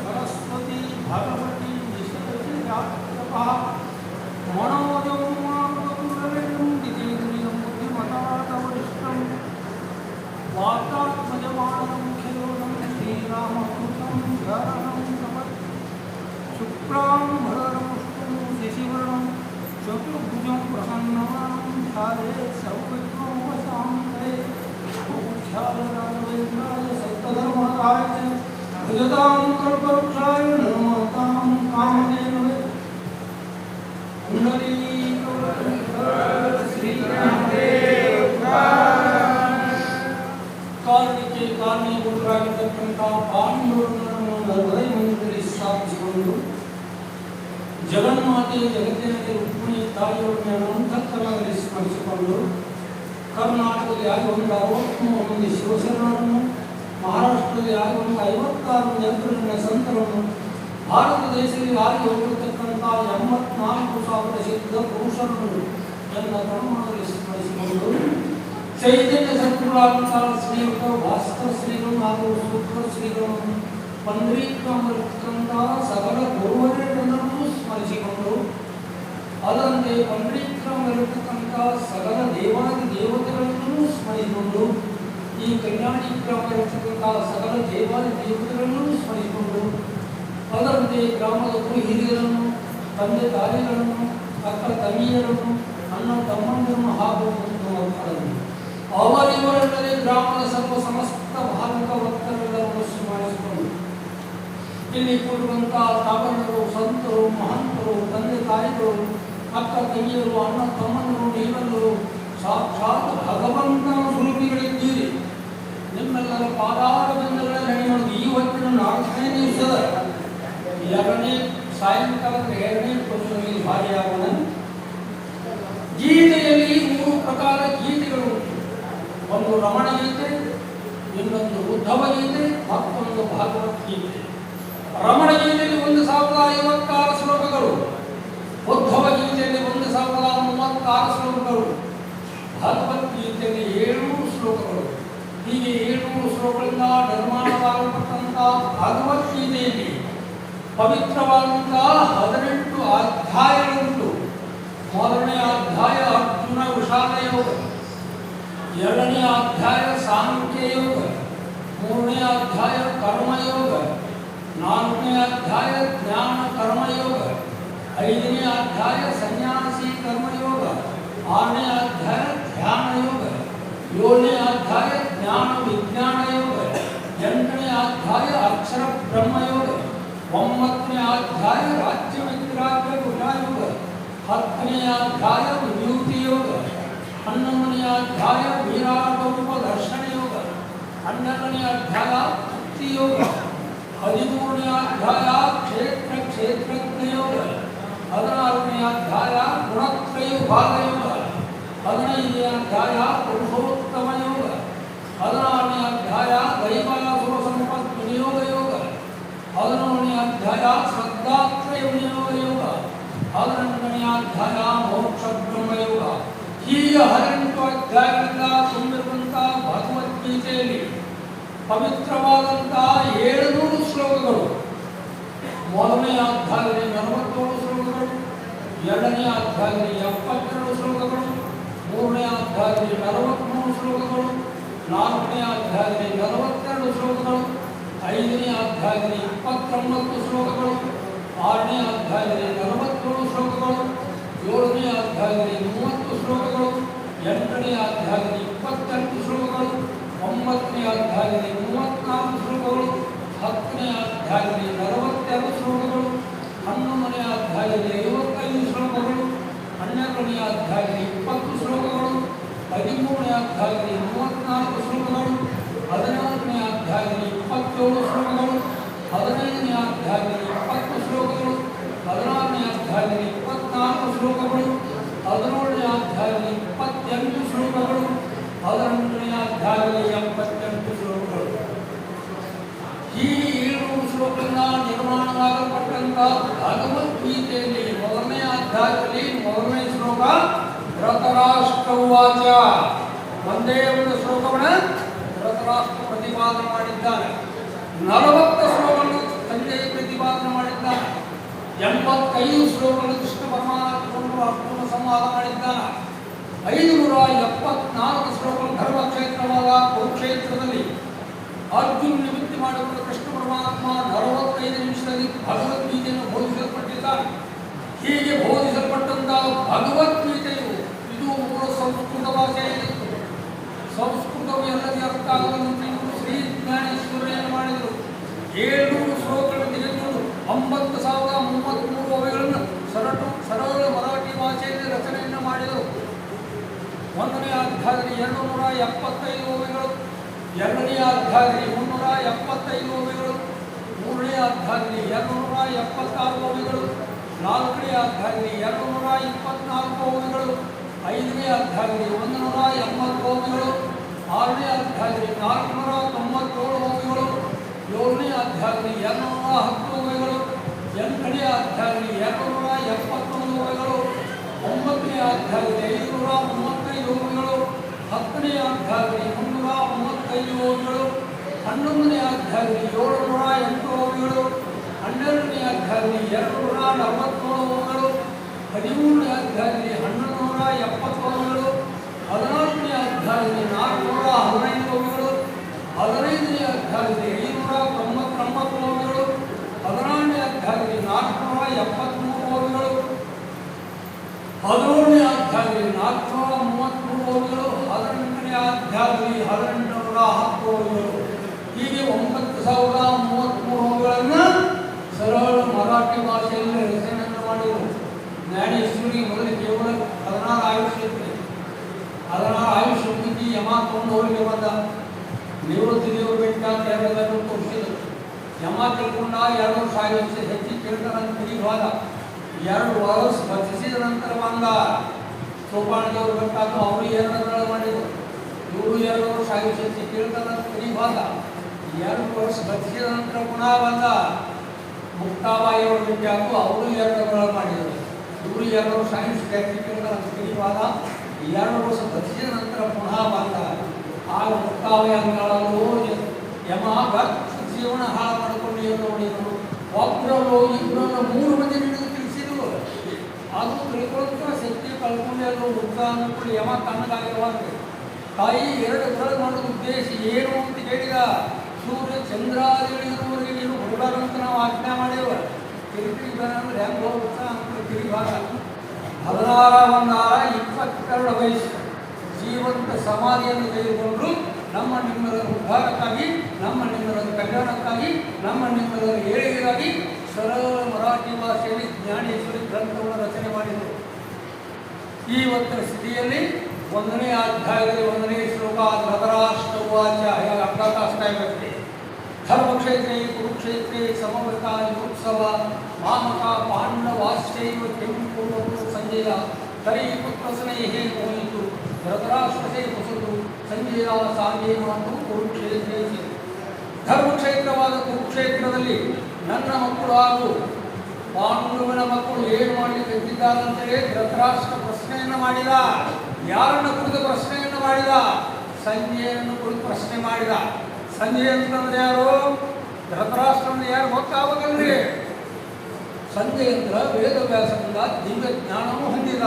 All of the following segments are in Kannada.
सरस्वती भगवती बुद्धिमतावरिष्ठं वातात्मजमानं खिलोनं श्रीरामकृतं शरणं शुक्राम्बरमुष्टं शशिवर्णं चतुर्भुजं प्रसन्नवदनं ध्यायेत् सर्वविघ्नोपशान्तये ख्यालराघवेन्द्राय सत्यधर्मराय च भजतां कल्पवृक्षाय नमतां कामधेनवे ಕಾರ್ಮಿಕೆ ಕಾರ್ಮಿಕರಾಗಿರ್ತಕ್ಕಂಥ ಪಾಂಡವರನ್ನು ಹೃದಯದಲ್ಲಿ ಸ್ಥಾಪಿಸಿಕೊಂಡು ಜಗನ್ಮಾತೆ ಜಗತ್ತಿನಲ್ಲಿ ರುಕ್ಮಿಣಿ ತಾಯಿಯವರನ್ನು ಅಂತಃಕರಣದಲ್ಲಿ ಸ್ಮರಿಸಿಕೊಂಡು ಕರ್ನಾಟಕದಲ್ಲಿ ಆಗಿ ಒಂದು 63 ಮಂದಿ ಶಿವಸೇನರನ್ನು, ಮಹಾರಾಷ್ಟ್ರದಲ್ಲಿ ಆಗಿ ಒಂದು 56 ಯಂತ್ರಜ್ಞ ಸಂತರನ್ನು, ಭಾರತ ದೇಶದಲ್ಲಿ ಆಗಿ ಹೋಗಿರತಕ್ಕಂಥ 84,000 ಸಿದ್ಧ ಪುರುಷರನ್ನು ಎಲ್ಲ ಪ್ರಮಾಣದಲ್ಲಿ ಸ್ಮರಿಸಿಕೊಂಡು ಚೈತನ್ಯ ಸದ್ಗುರುಗಳಾದಂತಹ ಶ್ರೀಯುತ ಭಾಸ್ಕರ ಶ್ರೀಗಳು ಹಾಗೂ ಸೂತ್ರ ಶ್ರೀಗಳನ್ನು ಪಂಡರೀಕೃತಕ್ಕಂತಹ ಸಕಲ ಗುರುವರ್ಯರನ್ನು ಸ್ಮರಿಸಿಕೊಂಡು ಅದರಂತೆ ಪಂಡರೀಕೃತಕ್ಕಂತಹ ಸಕಲ ದೇವಾದಿ ದೇವತೆಗಳನ್ನು ಸ್ಮರಿಸಿಕೊಂಡು ಈ ಕಲ್ಯಾಣಿ ಗ್ರಾಮದಲ್ಲಿರತಕ್ಕಂತಹ ಸಕಲ ದೇವಾದಿ ದೇವತೆಗಳನ್ನು ಸ್ಮರಿಸಿಕೊಂಡು ಅದರಂತೆ ಗ್ರಾಮದ ಗುರು ಹಿರಿಯರನ್ನು, ತಂದೆ ತಾಯಿಗಳನ್ನು, ಅಕ್ಕ ತಂಗಿಯರನ್ನು, ಅಣ್ಣ ತಮ್ಮಂದಿರನ್ನು ಹಾಗೂ ಮಕ್ಕಳನ್ನು ಅವರಿವರಲ್ಲದೆ ಗ್ರಾಮದ ಸಮಸ್ತ ಭಾರತ ಭಕ್ತರೆಲ್ಲರನ್ನು ಸ್ಮರಿಸಿಕೊಂಡು ಇಲ್ಲಿ ಕೂಡುವಂತಹ ತಾವಣ್ಣರು, ಸಂತರು, ಮಹಂತರು, ತಂದೆ ತಾಯಿಗಳು, ಅಕ್ಕ ತಂಗಿಯರು, ಅಣ್ಣ ತಮ್ಮಂದರು ನೀವೆಲ್ಲರೂ ಸಾಕ್ಷಾತ್ ಭಗವಂತನ ಸ್ವರೂಪಿಗಳಿದ್ದೀರಿ. ನಿಮ್ಮೆಲ್ಲರ ಪಾದಾರವಿಂದಗಳಲ್ಲಿ ನಡೆಯುವುದು ಈ ಹೊತ್ತಿನ 4ನೇ ದಿವಸದ 2ನೇ ಸಾಯಂಕಾಲದ 2ನೇ ಪುರುಷರಲ್ಲಿ ಭಾಗಿಯಾಗೋಣ. ಗೀತೆಯಲ್ಲಿ 3 ಪ್ರಕಾರ ಗೀತೆಗಳು ಉಂಟು. ಒಂದು ರಮಣ ಗೀತೆ, ಇನ್ನೊಂದು ಉದ್ಧವ ಗೀತೆ, ಮತ್ತೊಂದು ಭಗವದ್ಗೀತೆ. ರಮಣ ಗೀತೆಯಲ್ಲಿ 1056 ಶ್ಲೋಕಗಳು, ಉದ್ಧವ ಗೀತೆಯಲ್ಲಿ 1036 ಶ್ಲೋಕಗಳು, ಭಗವದ್ಗೀತೆಯಲ್ಲಿ 700 ಶ್ಲೋಕಗಳು. ಹೀಗೆ 700 ಶ್ಲೋಕಗಳಿಂದ ನಿರ್ಮಾಣವಾಗಲ್ಪಟ್ಟಂತಹ ಭಗವದ್ಗೀತೆಯಲ್ಲಿ ಪವಿತ್ರವಾದಂತಹ 18 ಅಧ್ಯಾಯಗಳುಂಟು. ಮೊದಲನೇ ಅಧ್ಯಾಯ ಅರ್ಜುನ ವಿಷಾದ ಯೋಗ, 2ನೇ ಅಧ್ಯಾಯ ಸಾಂಖ್ಯ ಯೋಗ, 3ನೇ ಅಧ್ಯಾಯ ಕರ್ಮಯೋಗ, 4ನೇ ಅಧ್ಯಾಯ ಜ್ಞಾನ ಕರ್ಮಯೋಗ, 5ನೇ ಅಧ್ಯಾಯ ಸನ್ಯಾಸಿ ಕರ್ಮಯೋಗ, 6ನೇ ಅಧ್ಯಾಯ ಧ್ಯಾನ ಯೋಗ, 7ನೇ ಅಧ್ಯಾಯ ಜ್ಞಾನ ವಿಜ್ಞಾನ ಯೋಗ, 8ನೇ ಅಧ್ಯಾಯ ಅಕ್ಷರ ಬ್ರಹ್ಮಯೋಗ, 9ನೇ ಅಧ್ಯಾಯ ರಾಜ್ಯ ವಿಗ್ರಾಹ್ಯ ಗುಣಯೋಗ, 10ನೇ ಅಧ್ಯಾಯ ವಿಭೂತಿ ಯೋಗ, 11ನೇ ಅಧ್ಯಾಯ ವೀರಾಗೌಪ ದರ್ಶನ ಯೋಗ, 12ನೇ ಅಧ್ಯಾಯ ಭಕ್ತಿ ಯೋಗ, 13ನೇ ಅಧ್ಯಾಯ ಕ್ಷೇತ್ರಜ್ಞ ಯೋಗ, 14ನೇ ಅಧ್ಯಾಯ ಗುಣತ್ರಯ ವಿಭಾಗ ಯೋಗ, 15ನೇ ಅಧ್ಯಾಯ ಪುರುಷೋತ್ತಮ ಯೋಗ, 16ನೇ ಅಧ್ಯಾಯ ದೈವಾಸುರ ಸಂಪತ್ ವಿನಿಯೋಗ ಯೋಗ, 17ನೇ ಅಧ್ಯಾಯ ಶ್ರದ್ಧಾತ್ರಯ ವಿನಿಯೋಗ ಯೋಗ, 18ನೇ ಅಧ್ಯಾಯ ಮೋಕ್ಷ ಬ್ರಹ್ಮಯೋಗ. ಹೀಗೆ 18 ಅಧ್ಯಾಯಗಳಿಂದ ತುಂಬಿರುವಂತಹ ಭಗವದ್ಗೀತೆಯಲ್ಲಿ ಪವಿತ್ರವಾದಂತಹ 700 ಶ್ಲೋಕಗಳು. ಮೊದಲನೇ ಅಧ್ಯಾಯದಲ್ಲಿ 47 ಶ್ಲೋಕಗಳು, 2ನೇ ಅಧ್ಯಾಯದಲ್ಲಿ 72 ಶ್ಲೋಕಗಳು, 3ನೇ ಅಧ್ಯಾಯದಲ್ಲಿ 43 ಶ್ಲೋಕಗಳು, 4ನೇ ಅಧ್ಯಾಯದಲ್ಲಿ 42 ಶ್ಲೋಕಗಳು, 5ನೇ ಅಧ್ಯಾಯದಲ್ಲಿ 29 ಶ್ಲೋಕಗಳು, 6ನೇ ಅಧ್ಯಾಯದಲ್ಲಿ 47 ಶ್ಲೋಕಗಳು, 7ನೇ ಅಧ್ಯಾಯದಲ್ಲಿ 30 ಶ್ಲೋಕಗಳು, 8ನೇ ಅಧ್ಯಾಯದಲ್ಲಿ 28 ಶ್ಲೋಕಗಳು, 9ನೇ ಅಧ್ಯಾಯದಲ್ಲಿ 34 ಶ್ಲೋಕಗಳು, 10ನೇ ಅಧ್ಯಾಯದಲ್ಲಿ 42 ಶ್ಲೋಕಗಳು, 11ನೇ ಅಧ್ಯಾಯದಲ್ಲಿ 55 ಶ್ಲೋಕಗಳು, 12ನೇ ಅಧ್ಯಾಯದಲ್ಲಿ 20 ಶ್ಲೋಕಗಳು, 13ನೇ ಅಧ್ಯಾಯದಲ್ಲಿ 34 ಶ್ಲೋಕಗಳು, 14ನೇ ಅಧ್ಯಾಯದಲ್ಲಿ 27 ಶ್ಲೋಕಗಳು, 15ನೇ ಅಧ್ಯಾಯದಲ್ಲಿ 20 ಶ್ಲೋಕಗಳು, 16ನೇ ಅಧ್ಯಾಯದಲ್ಲಿ 24 ಶ್ಲೋಕಗಳು, 17ನೇ ಅಧ್ಯಾಯದಲ್ಲಿ 28 ಶ್ಲೋಕಗಳು, ಅಧ್ಯಾಯದಲ್ಲಿ 78 ಶ್ಲೋಕಗಳು. ಈ 700 ಶ್ಲೋಕಗಳಿಂದ ನಿರ್ಮಾಣವಾಗಲ್ಪಟ್ಟಂತಹ ಭಗವದ್ಗೀತೆಯಲ್ಲಿ ಮೊದಲನೇ ಅಧ್ಯಾಯದಲ್ಲಿ ಮೊದಲನೇ ಶ್ಲೋಕ ಧೃತರಾಷ್ಟ್ರವಾಚ. ಒಂದೇ ಒಂದು ಶ್ಲೋಕವನ್ನು ಧೃತರಾಷ್ಟ್ರ ಪ್ರತಿಪಾದನೆ ಮಾಡಿದ್ದಾನೆ. 40 ಶ್ಲೋಕಗಳನ್ನು ಸಂಜಯ ಪ್ರತಿಪಾದನೆ ಮಾಡಿದ್ದಾನೆ. 85 ಶ್ಲೋಕಗಳನ್ನು ಕೃಷ್ಣ ಪರಮಾತ್ಮನು ಅರ್ಜುನ ಸಂವಾದ ಮಾಡಿದ್ದಾನೆ. 574 ಶ್ಲೋಕಗಳು ಧರ್ಮಕ್ಷೇತ್ರವಾದ ಕುರುಕ್ಷೇತ್ರದಲ್ಲಿ ಅರ್ಜುನ ನಿಮಿತ್ತಿ ಮಾಡಿಕೊಂಡು ಕೃಷ್ಣ ಪರಮಾತ್ಮ 45 ನಿಮಿಷದಲ್ಲಿ ಭಗವದ್ಗೀತೆಯನ್ನು ಬೋಧಿಸಲ್ಪಟ್ಟಿದ್ದಾನೆ. ಹೀಗೆ ಬೋಧಿಸಲ್ಪಟ್ಟಂತಹ ಭಗವದ್ಗೀತೆಯು ಇದು ಮೂಲ ಸಂಸ್ಕೃತ ಭಾಷೆಯಲ್ಲಿತ್ತು. ಸಂಸ್ಕೃತವು ಎಲ್ಲರಿಗೆ ಅರ್ಥ ಆಗುವಂತೆ ಶ್ರೀ ಜ್ಞಾನೇಶ್ವರಿಯನ್ನು ಮಾಡಿದರು. 700 ಶ್ಲೋಕಗಳನ್ನು ತೆಗೆದುಕೊಂಡು 90,033 ಅವೆಗಳನ್ನು ಸರಳ ಮರಾಠಿ ಭಾಷೆಯಲ್ಲಿ ರಚನೆಯನ್ನು ಮಾಡಿದರು. ಒಂದನೇ ಅಧ್ಯಾಯದಲ್ಲಿ 275 ಓವಿಗಳು, ಎರಡನೇ ಅಧ್ಯಾಯದಲ್ಲಿ 375 ಓವಿಗಳು, ಮೂರನೇ ಅಧ್ಯಾಯದಲ್ಲಿ 276 ಓವಿಗಳು, ನಾಲ್ಕನೇ ಅಧ್ಯಾಯದಲ್ಲಿ 224 ಓವಿಗಳು, ಐದನೇ ಅಧ್ಯಾಯದಲ್ಲಿ 180 ಓವಿಗಳು, ಆರನೇ ಅಧ್ಯಾಯದಲ್ಲಿ 497 ಓವಿಗಳು, ಏಳನೇ ಅಧ್ಯಾಯದಲ್ಲಿ 210 ಓವಿಗಳು, ಎಂಟನೇ ಅಧ್ಯಾಯದಲ್ಲಿ 271 ಓವಿಗಳು, ಒಂಬತ್ತನೇ ಅಧ್ಯಾಯದಲ್ಲಿ 535 ಓವಿಗಳು, ಹತ್ತನೇ ಅಧ್ಯಾಯದಲ್ಲಿ 335 ಓವಿಗಳು, 11ನೇ ಅಧ್ಯಾಯದಲ್ಲಿ 708 ಓವಿಗಳು, 12ನೇ ಅಧ್ಯಾಯದಲ್ಲಿ 247 ಓವಿಗಳು, 13ನೇ ಅಧ್ಯಾಯದಲ್ಲಿ 1170 ಓವಿಗಳು, 14ನೇ ಅಧ್ಯಾಯದಲ್ಲಿ 415 ಓವಿಗಳು, 15ನೇ ಅಧ್ಯಾಯದಲ್ಲಿ 599 ಓವಿಗಳು, 16ನೇ ಅಧ್ಯಾಯದಲ್ಲಿ 473 ಓವಿಗಳು, 17ನೇ ಅಧ್ಯಾಯದಲ್ಲಿ 433 ಓವಿಗಳು, 18ನೇ ಅಧ್ಯಾಯದಲ್ಲಿ 1810 ಓವಿಗಳು. ಹೀಗೆ 9,033 ಓವಿಗಳನ್ನು ಸರಳ ಮರಾಠಿ ಭಾಷೆಯಲ್ಲಿ ರಚನೆಯನ್ನು ಮಾಡಿದರು. ಜ್ಞಾನೇಶ್ವರಿ ಮೊದಲು ಕೇವಲ 16 ಆಯುಷ್ಯ ಇತ್ತು. 16 ಆಯುಷ್ಯ ಮುಗಿಸಿ ಯಮ ತಗೊಂಡು ಅವರಿಗೆ ಬಂದ. ನಿವೃತ್ತಿ ದೇವರು ಬೆಟ್ಟ ಅಂತ ಎಲ್ಲರೂ ತೋರಿಸಿದರು. ಯಮ ತಿಳ್ಕೊಂಡ 2 ವರ್ಷ ಆಯುಷ್ಯ ಹೆಚ್ಚಿ ಕೇಳ್ತಾರಂತ ತಿರುಗಿ ಹೋದ. 2 ವರ್ಷ ಬಚಿಸಿದ ನಂತರ ಬಂದ. ಸೋಪಾಣ ದೇವರು ಬೇಕಾದ್ರು ಅವರು 2 ಮಾಡಿದರು. ಇವರು 2 ವರ್ಷ ಆಯುಷ್ಯ ಹೆಚ್ಚಿ ಕೇಳ್ತಾರಂತ ತಿರುಗಿ ಹೋದ. 2 ವರ್ಷ ಬಚಿಸಿದ ನಂತರ ಪುನಃ ಬಂದ. ಮುಕ್ತಾಬಾಯಿ ಅವರು ಭೇಟಿ ಹಾಕು ಅವರು 2 ಮಾಡಿದರು. ಇವರು 2 ವರ್ಷ ಆಯುಷ್ಯ ಹೆಚ್ಚಿ ಕೇಳ್ತಾರಂತ ತಿರುಗಿ ಹೋದ. 2 ವರ್ಷ ಬಚಿಸಿದ ನಂತರ ಪುನಃ ಬಂದ. ಆಗ ಮುಕ್ತಾಬಾಯಿ ಅಂಗಳಲ್ಲೂ ಯಮ ಜೀವನ ಹಾಳು ಮಾಡಿಕೊಂಡು ಏನು ನೋಡಿದರು. ಒಬ್ಬರಲ್ಲೂ ಇಬ್ಬರಲ್ಲೂ 3 ಮಂದಿ ನಿನಗೆ ತಿಳಿಸಿದ್ರು. ಅದು ತಿಳ್ಕೊಳ್ತಾ ಶಕ್ತಿ ಕಳ್ಕೊಂಡು ಎಲ್ಲರೂ ಉತ್ಸಾಹ ಅಂದ್ಕೊಂಡು ಯಮ ತಣ್ಣಗಾಗಿರುವಾಗ ತಾಯಿ 2 ಬೆರಳು ಮಾಡೋದು ಉದ್ದೇಶ ಏನು ಅಂತ ಕೇಳಿದ. ಸೂರ್ಯ ಚಂದ್ರಾದಿಗಳಿರುವವರಿಗೆ ನೀನು ಹೊರಡಾರಂತ ನಾವು ಆಜ್ಞೆ ಮಾಡೇವ. ತಿರುಗಿ ಅಂದ್ರೆ ಹೆಂಗೆ ಹೋಗುತ್ತಾ ಅಂತ ತಿರುಗಿವಾಗ 16 ಒಂದಾರ 22 ವಯಸ್ಸು ಜೀವಂತ ಸಮಾಧಿಯನ್ನು ತೆಗೆದುಕೊಂಡು ನಮ್ಮ ನಿಮ್ಮೆಲ್ಲರ ಉದ್ಧಾರಕ್ಕಾಗಿ, ನಮ್ಮ ನಿಮ್ಮೆಲ್ಲರ ಕಲ್ಯಾಣಕ್ಕಾಗಿ, ನಮ್ಮ ನಿಮ್ಮೆಲ್ಲರ ಏಳಿಗೆಗಾಗಿ ಸರಳ ಮರಾಠಿ ಭಾಷೆಯಲ್ಲಿ ಜ್ಞಾನೇಶ್ವರಿ ಗ್ರಂಥವನ್ನು ರಚನೆ ಮಾಡಿದರು. ಇವತ್ತಿನ ಸ್ಥಿತಿಯಲ್ಲಿ 1ನೇ ಅಧ್ಯಾಯದಲ್ಲಿ 1ನೇ ಶ್ಲೋಕ ಧೃತರಾಷ್ಟ್ರವಾಚ ಅರ್ಧಾಷ್ಟಾಯಕ್ಕೆ ಧರ್ಮಕ್ಷೇತ್ರೇ ಕುರುಕ್ಷೇತ್ರೇ ಸಮವೃತ ಯುತ್ಸವ ಮಾಮಕ ಪಾಂಡವಾಶ್ಚೈವ ಕಿಂ ಕುರ್ವತು ಸಂಜಯ ತರಿ ಪುತ್ರ ಸ್ನೇಹೇ ಹೋಯಿತು ಧೃತರಾಷ್ಟ್ರತೆ ಹೊಸತು ಸಂಜಯ ಸಾಂಗೇ ಮಾತು ಕುರುಕ್ಷೇತ್ರೇ. ಧರ್ಮಕ್ಷೇತ್ರವಾದ ಕುರುಕ್ಷೇತ್ರದಲ್ಲಿ ನನ್ನ ಮಕ್ಕಳು ಹಾಗೂ ಪಾಂಡವನ ಮಕ್ಕಳು ಏನು ಮಾಡಲಿಕ್ಕೆ ಎದ್ದಿದ್ದಾರೆ ಅಂತೇಳಿ ಧೃತರಾಷ್ಟ್ರ ಪ್ರಶ್ನೆಯನ್ನು ಮಾಡಿದ. ಯಾರನ್ನು ಕುರಿತು ಪ್ರಶ್ನೆಯನ್ನು ಮಾಡಿದ? ಸಂಜಯನನ್ನು ಕುರಿತು ಪ್ರಶ್ನೆ ಮಾಡಿದ. ಸಂಜಯ ಅಂತಂದ್ರೆ ಯಾರು? ಧೃತರಾಷ್ಟ್ರನ ಯಾರು ಗೊತ್ತಾಗಬೇಕಲ್ರಿ. ಸಂಜಯೇಂದ್ರ ವೇದವ್ಯಾಸದಿಂದ ದಿವ್ಯ ಜ್ಞಾನವೂ ಹೊಂದಿದ.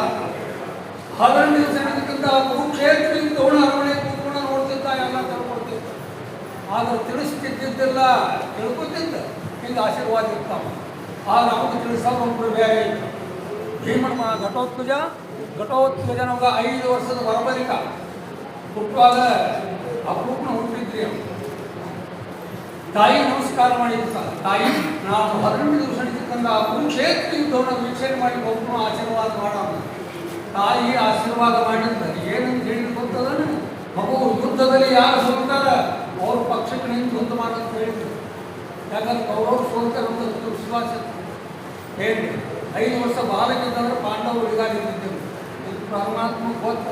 11 ದಿವಸ ನಡೆದಕ್ಕಿಂತ ಕುರುಕ್ಷೇತ್ರ ಯುದ್ಧವನ್ನ ಅರಮನೆ ಕೂತ್ಕೊಂಡು ನೋಡ್ತಿದ್ದ, ಎಲ್ಲ ತಿಳ್ಕೊಳ್ತಿದ್ದ. ಆದ್ರೆ ತಿಳಿಸ್ತಿದ್ದಿಲ್ಲ, ತಿಳ್ಕೊತಿದ್ದ. ಹಿಂಗೆ ಆಶೀರ್ವಾದ ಇರ್ತಾವ. ಆದ್ರೆ ಅವನು ತಿಳಿಸೋರು ಒಬ್ಬರು ಬೇರೆ ಇತ್ತು. ಭೀಮನ ಘಟೋತ್ಕಜ ನಮ್ಗೆ 5 ವರ್ಷದ ವರಬಲಿಕ ಹುಟ್ಟುವಾಗ ಅಪರೂಪನ ಹುಟ್ಟಿದ್ರಿ. ತಾಯಿ ನಮಸ್ಕಾರ ಮಾಡಿದ. ತಾಯಿ ನಾನು 18 ದಿವಸ ನಡೀತಕ್ಕಂಥ ಕುರುಕ್ಷೇತ್ರ ಯುದ್ಧವನ್ನು ವೀಕ್ಷಣೆ ಮಾಡಿ ಒಬ್ಬನು ಆಶೀರ್ವಾದ ಮಾಡೋಣ. ತಾಯಿ ಆಶೀರ್ವಾದ ಮಾಡಿದ್ದಾರೆ. ಏನಂತ ಹೇಳಿ ಗೊತ್ತದ? ಮಗು ಯುದ್ಧದಲ್ಲಿ ಯಾರು ಸೋಲ್ತಾರ ಅವ್ರ ಪಕ್ಷಕ್ಕೆ ನಿಂತು ಯುದ್ಧ ಮಾಡೋದು ಹೇಳಿದ್ರು. ಯಾಕಂದ್ರೆ ಅವ್ರವ್ರು ಸೋಲ್ತಾರೆ ಅಂತ ವಿಶ್ವಾಸ ಹೇಳಿ 5 ವರ್ಷ ಬಾಲಕಿದ್ದಂದ್ರೆ ಪಾಂಡವರು ಇದಾಗಿದ್ದರು. ಇದು ಪರಮಾತ್ಮ ಗೊತ್ತ.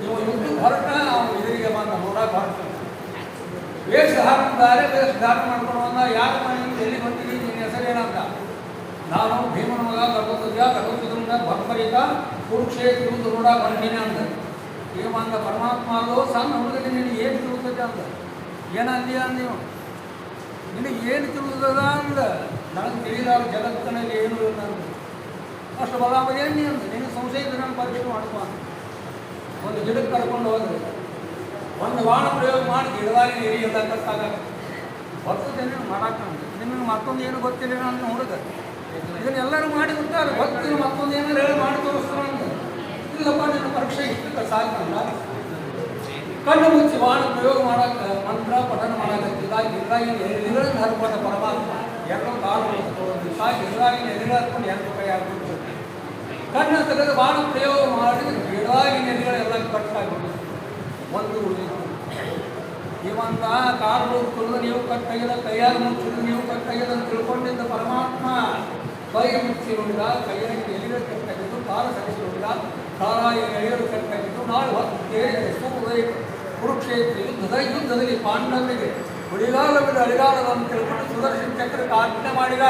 ಇವ ಯುದ್ಧಕ್ಕೆ ಹೊರಟ ಅವನು ಎದುರಿಗೆ ಬಂದ ನೋಡಕ್ಕೆ ಹೊರಟ ವೇಷಧಾರಣ ಬೇರೆ ವೇಷಧಾರಣ ಮಾಡ್ಕೊಂಡು ಬಂದ ಯಾರ ಮನೆಯಿಂದ ಎಲ್ಲಿ ಬಂದಿದ್ದೀನಿ ನಿನ್ನ ಹೆಸರೇನಂತ ನಾನು ಭೀಮನ ಮಗ ಕಟೋತ್ಕೃತ ಭಕ್ತರಿತ ಕುರುಕ್ಷೇತ್ರ ಯುದ್ಧ ನೋಡಕ್ಕೆ ಬಂದೀನಿ ಅಂತ ಈಗ ಬಂದ ಪರಮಾತ್ಮ ಅದು ಸಣ್ಣ ಹುಡುಗನಿಗೆ ನಿನಗೆ ಏನು ತಿಳ್ತದೆ ಅಂತ ಏನಂದೀಯ ನೀವು ನಿನಗೆ ಏನು ತಿಳಿದದ ಅಂದ ನನಗೆ ತಿಳಿದಾರ ಜಗತ್ತಿನಲ್ಲಿ ಏನು ಇಲ್ಲ ಅಂತ ಅಷ್ಟು ಬಲಾಮ ಏನು ನೀ ಅಂದ ನಿನಗೆ ಸಂಶಯ ಇದ್ರೆ ನಾನು ಪರೀಕ್ಷೆ ಮಾಡ್ಕೊ ಒಂದು ಗಿಡಕ್ಕೆ ಕರ್ಕೊಂಡು ಹೋದ್ರೆ ಒಂದು ಬಾಣ ಪ್ರಯೋಗ ಮಾಡಿ ಗಿಡವಾಗಿ ನೀರು ಎಲ್ಲ ಕಟ್ಟಾಗ ಬರ್ತದೇನೆ ಮಾಡಕ್ಕೆ ನಿಮಗೆ ಮತ್ತೊಂದು ಏನು ಗೊತ್ತಿಲ್ಲ ಅಂತ ಹುಡುಗ ಇದನ್ನೆಲ್ಲರೂ ಮಾಡಿ ಗೊತ್ತಾರೆ ಗೊತ್ತಿಲ್ಲ ಮತ್ತೊಂದು ಏನಾರು ಹೇಳಿ ಮಾಡಿ ತೋರಿಸ್ತಾರ ಅಂತ ಇಲ್ಲಪ್ಪ ನಿನ್ನ ಪರೀಕ್ಷೆ ಇಷ್ಟಕ್ಕೆ ಸಾಕಲ್ಲ ಕಣ್ಣು ಮುಚ್ಚಿ ಬಾಣ ಪ್ರಯೋಗ ಮಾಡಕ್ಕೆ ಮಂತ್ರ ಪಠನ ಮಾಡಕತ್ತಿಲ್ಲ ಗಿಡಾಗಿ ಎದುರನ್ನು ಹರ್ಕೊಂಡ ಪರಮಾತ್ಮ ಎರಡು ಕಾಲು ಸಾಕು ಗಿಡಾಗಿ ಎದುರಾಡ್ಕೊಂಡು ಎರಡು ಕೈ ಹಾಕ್ಬಿಟ್ಟು ಕಣ್ಣು ತೆಗೆದು ಬಾಣ ಪ್ರಯೋಗ ಮಾಡಿ ಗಿಡಾಗಿ ನೆಲೆಗಳೆಲ್ಲ ಕಟ್ಟಾಗ್ಬಿಟ್ಟು ಒಂದು ಉಳಿದಿತ್ತು ಇವಂತ ಕಾಲು ತುಳಿದು ನೀವು ಕಟ್ಟಾಗಿಲ್ಲ ಕೈಯಾಗ ಮುಚ್ಚಿದ್ರು ನೀವು ಕಟ್ಟಾಗಿಲ್ಲ ಅಂತ ತಿಳ್ಕೊಂಡಿದ್ದ ಪರಮಾತ್ಮ ಕೈ ಮುಚ್ಚಿರುವುದಿಲ್ಲ ಕೈಯಾಗಿ ಎಲೆಗಳು ಕಟ್ಟಾಗಿದ್ದು ಕಾಲು ಸರಿಸಿರುವುದಿಲ್ಲ ಕಾಲಾಗಿ ಎಲೆಗಳು ಕಟ್ಟಾಗಿದ್ದು ನಾಳೆ ಹೊತ್ತು ಕುರುಕ್ಷೇತ್ರ ಯುದ್ಧದಲ್ಲಿ ಪಾಂಡವರಿಗೆ ಉಳಿಗಾಲವಿದ ಅಳಿಗಾಲದ ಅಂತ ತಿಳ್ಕೊಂಡು ಸುದರ್ಶನ ಚಕ್ರಕ್ಕೆ ಆಜ್ಞೆ ಮಾಡಿದ